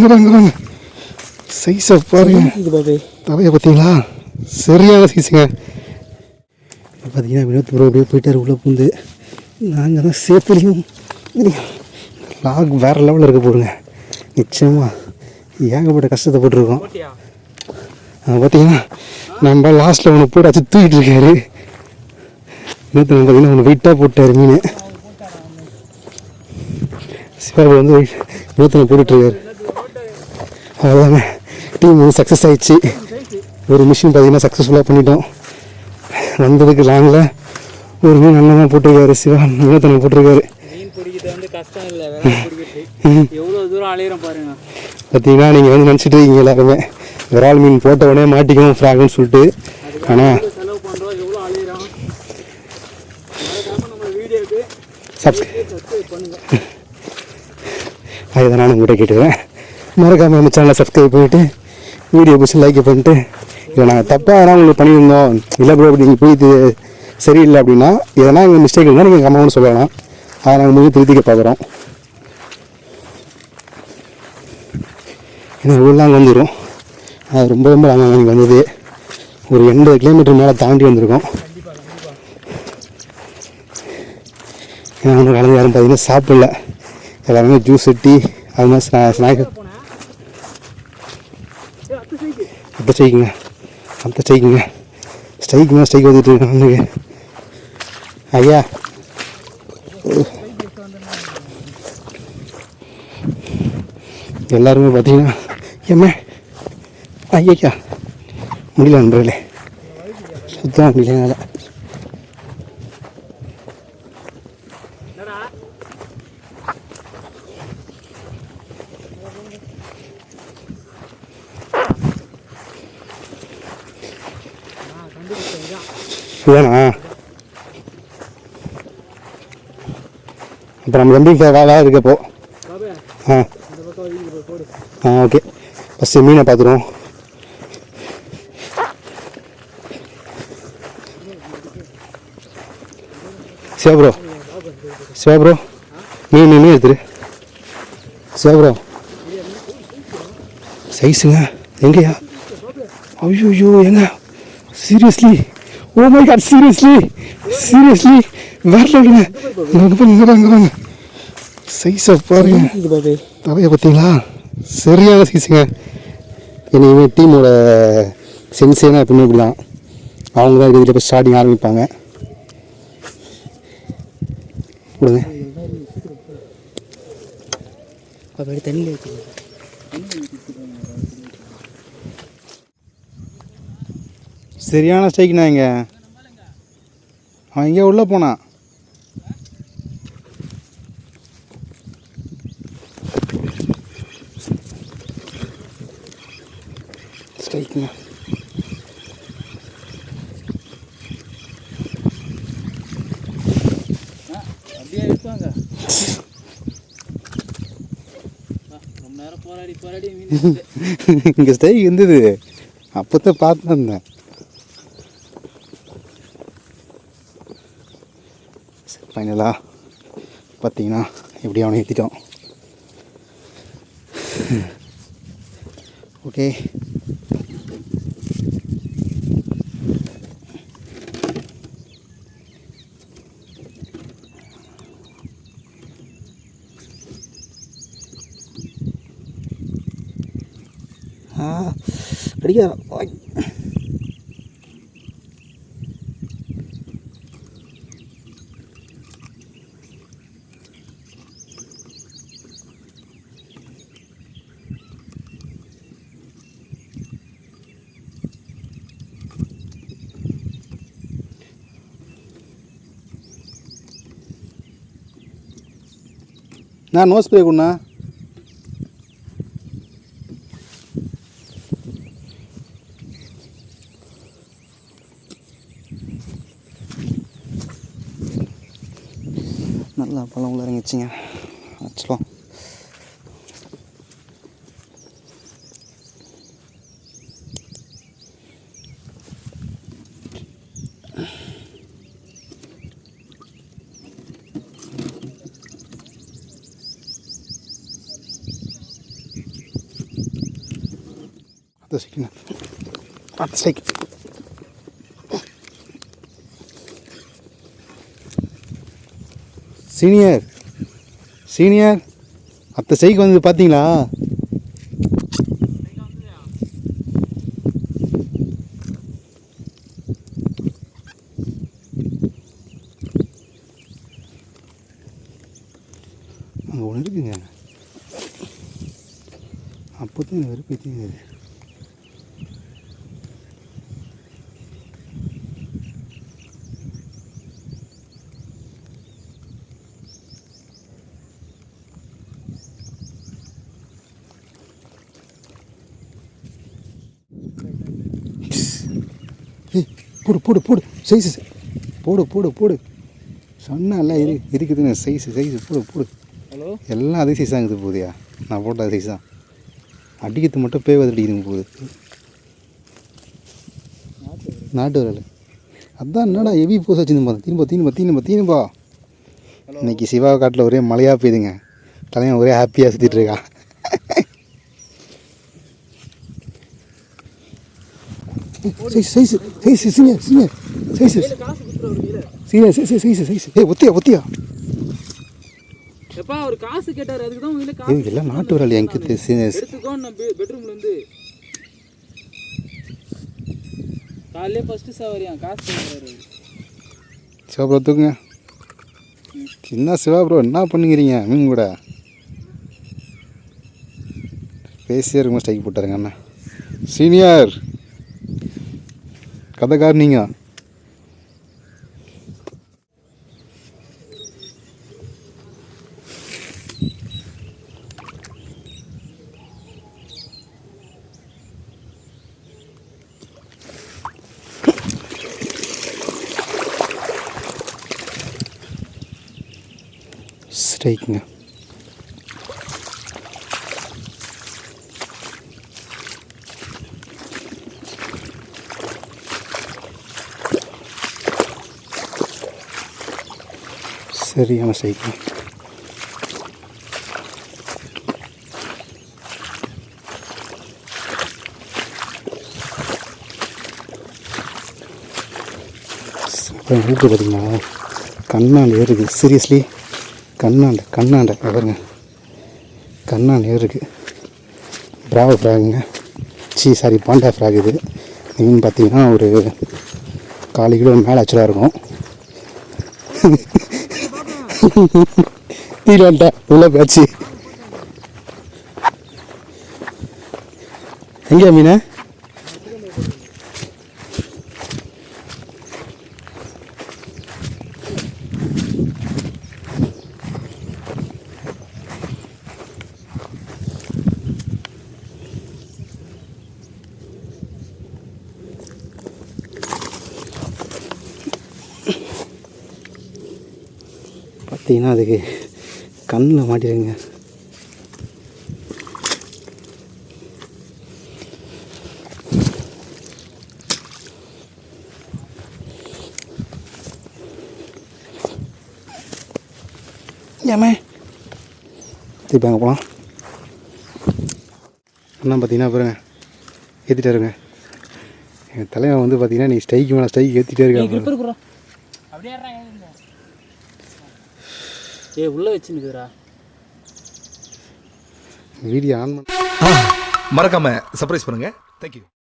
வாங்க சைஸை பாருங்க. தலையை பார்த்தீங்களா, சரியான சைஸுங்க. பார்த்தீங்கன்னா வினோத் ப்ரோ அப்படியே போயிட்டார் உள்ளே பூந்து. நாங்கள் தான் சேஃப்டிலையும் லாக் வேறு லெவலில் இருக்க போடுங்க. நிச்சயமாக ஏகப்பட்ட கஷ்டத்தை போட்டிருக்கோம். பார்த்தீங்கன்னா நம்ம லாஸ்ட்டில் ஒன்று போட்டு வச்சு தூக்கிட்டு இருக்காரு. வினோத் பார்த்தீங்கன்னா ஒன்று வெயிட்டாக போட்டார் மீன். சிவா வந்து வினோத்தில் போட்டுட்ருக்காரு. அவ்வளோதாங்க, டீம் வந்து சக்ஸஸ் ஆகிடுச்சு. ஒரு மிஷின் பார்த்தீங்கன்னா சக்ஸஸ்ஃபுல்லாக பண்ணிட்டோம். வந்ததுக்கு லாங்கில் ஒரு மீன் நல்லா போட்டிருக்காரு. சிவா வினோத்தனை போட்டிருக்காரு. பார்த்தீங்கன்னா நீங்கள் வந்து நினச்சிட்டு இருக்கீங்க எல்லாருமே விரால் மீன் போட்ட உடனே மாட்டிக்கணும் ஃப்ராகுன்னு சொல்லிட்டு. ஆனால் அதுதான் நான் உங்கள்கிட்ட கேட்டுக்கிறேன். மறக்காமல் நம்ம சேனலை சப்ஸ்கிரைப் பண்ணிவிட்டு வீடியோ பிடிச்சி லைக் பண்ணிட்டு, இல்லை நாங்கள் தப்பாக எதனா உங்களுக்கு பண்ணியிருந்தோம், இல்லை ப்ரோ அப்படி நீங்கள் போய் இது சரியில்லை அப்படின்னா எதனா எங்கள் மிஸ்டேக் இருந்தால் நீங்கள் கம்மாவும் சொல்லலாம். அதை நாங்கள் முடிஞ்சு திருத்திக்க பார்க்குறோம். ஏன்னா இவ்வளோ நாங்கள் வந்துடும். அது ரொம்ப ரொம்ப லாங்காக எனக்கு வந்தது. ஒரு 80 கிலோமீட்டர் மேலே தாண்டி வந்திருக்கோம். ஏன்னா ஒன்று கலந்து யாரும் பார்த்தீங்கன்னா சாப்பிடல, எல்லாருமே ஜூஸ் டீ அது மாதிரி ஸ்நாக்ஸ். அப்போ ஸ்ட்ரைக்குங்க, அப்போ ஸ்ட்ரைக்குங்க, ஸ்ட்ரைக்குங்க, ஸ்ட்ரைக் வந்துட்டு இருக்கேன் ஐயா. எல்லாருமே பார்த்தீங்கன்னா ஏம்மா ஐயா முடியல நண்பர்களே, சுத்தமாக முடியல. வேணா இப்போ நம்ம தம்பி வேலை இருக்கப்போ ஓகே. ஃபஸ்ட்டு மீனை பார்த்துருவோம். சிவா ப்ரோ மீன் எடுத்துரு. சிவா ப்ரோ சைஸுங்க எங்கேயா? ஐயோ எங்க seriously? Oh my God, seriously வேற லெவலுங்க. இங்கே வாங்க சைஸை பாருங்க. தலையை பார்த்தீங்களா, சரியான சைஸுங்க. என்னையுமே டீமோட சென்ஸேனா எப்பவுமே இப்படி தான். அவங்க தான் இதில் போய் ஸ்டார்டிங் ஆரம்பிப்பாங்க. கொடுங்க சரியான ஸ்ட்ரைக்ண்ணா. இங்கே அவன் இங்கே உள்ளே போனான். ஸ்ட்ரைக்குங்க. அப்படியே இருப்பாங்க. ரொம்ப நேரம் போராடி இங்கே ஸ்ட்ரைக் இருந்தது. அப்போ தான் பார்த்து வந்தேன். ஃபைனலாக பார்த்தீங்கன்னா எப்படி அவனை ஏற்றிட்டோம். ஓகே, கிடைக்காத நான் நோ ஸ்ப்ரே கொண்டா. நல்லா பழம் உள்ள இறங்கிச்சிங்க. வச்சுக்கலாம். அடுத்த ஸ்ட்ரைக்குண்ணா, அடுத்த ஸ்ட்ரைக். சீனியர் சீனியர் அடுத்த ஸ்ட்ரைக் வந்து பார்த்தீங்களா? அங்கே ஒன்று இருக்குங்க, அப்போ தான் வெறுப்பேற்றிங்க. போடு போடு போடு சைஸு, போடு போடு போடு சொன்னால இருக்குதுன்னு சைஸு போடு போடு. ஹலோ, எல்லாம் அதே சைஸ் ஆகுது போகுதியா? நான் போட்ட அதே சைஸ் தான், அடிக்கிறது மட்டும் பேய் அடிக்குதுங்க போகுது. நாட்டு வரல அதான் என்னடா ஹெவி போஸ் வச்சுருந்தா தீனுப்பா. இன்னைக்கு சிவா காட்டில் ஒரே மழையாக பெய்யுதுங்க, தலைவன் ஒரே ஹாப்பியாக சுற்றிட்டு இருக்கான். ஒத்தியா எப்பா ஒரு காசு கேட்டார், அதுக்கு தான் உங்ககிட்ட காசு. எல்லாம் நாட்டு வரல எனக்கு எடுத்துக்கோ. நான் பெட்ரூம்ல இருந்து காலையிலே ஃபர்ஸ்ட் சவாரியா காசு கேட்குறாரு. சிவா ப்ரோ தூக்குங்க. சின்ன சிவா ப்ரோ என்ன பண்ணுங்கிறீங்க? மீன் கூட பேசியே இருக்கும்போது ஸ்ட்ரைக் போட்டாருங்க அண்ணா. சீனியர் கதைக்கார் நீங்கள். ஸ்ட்ரைக்குங்க. சரியான ஸ்ட்ரைக்குங்க. ஊட்டு பார்த்தீங்களா, கண்ணாண்டு ஏறுது. சீரியஸ்லி கண்ணாண்ட பாருங்க, கண்ணாண்டு ஏறுக்கு. பிராவோ ஃப்ராகுங்க, சாரி பாண்டா ஃப்ராக். இது மீன் பார்த்தீங்கன்னா ஒரு 4 கிலோ மேலே ஆக்சுவலாக இருக்கும். தீராண்டா உள்ள பேச்சு. எங்கேயா மீனை? பார்த்தீங்கன்னா அதுக்கு கண்ணில் மாட்டிடுங்க. ஏமே திருப்பி அங்கே போகலாம். அண்ணா பார்த்தீங்கன்னா பாருங்க ஏற்றிட்டாருங்க. எங்கள் தலைவன் வந்து பார்த்தீங்கன்னா நீ ஸ்ட்ரைக்கு மேலே ஸ்ட்ரைக் ஏற்றிட்டே இருக்காங்க. உள்ள வச்சுருக்குறா வீடியோ ஆன் பண்ண மறக்காம சர்ப்ரைஸ் பண்ணுங்க. தேங்க்யூ.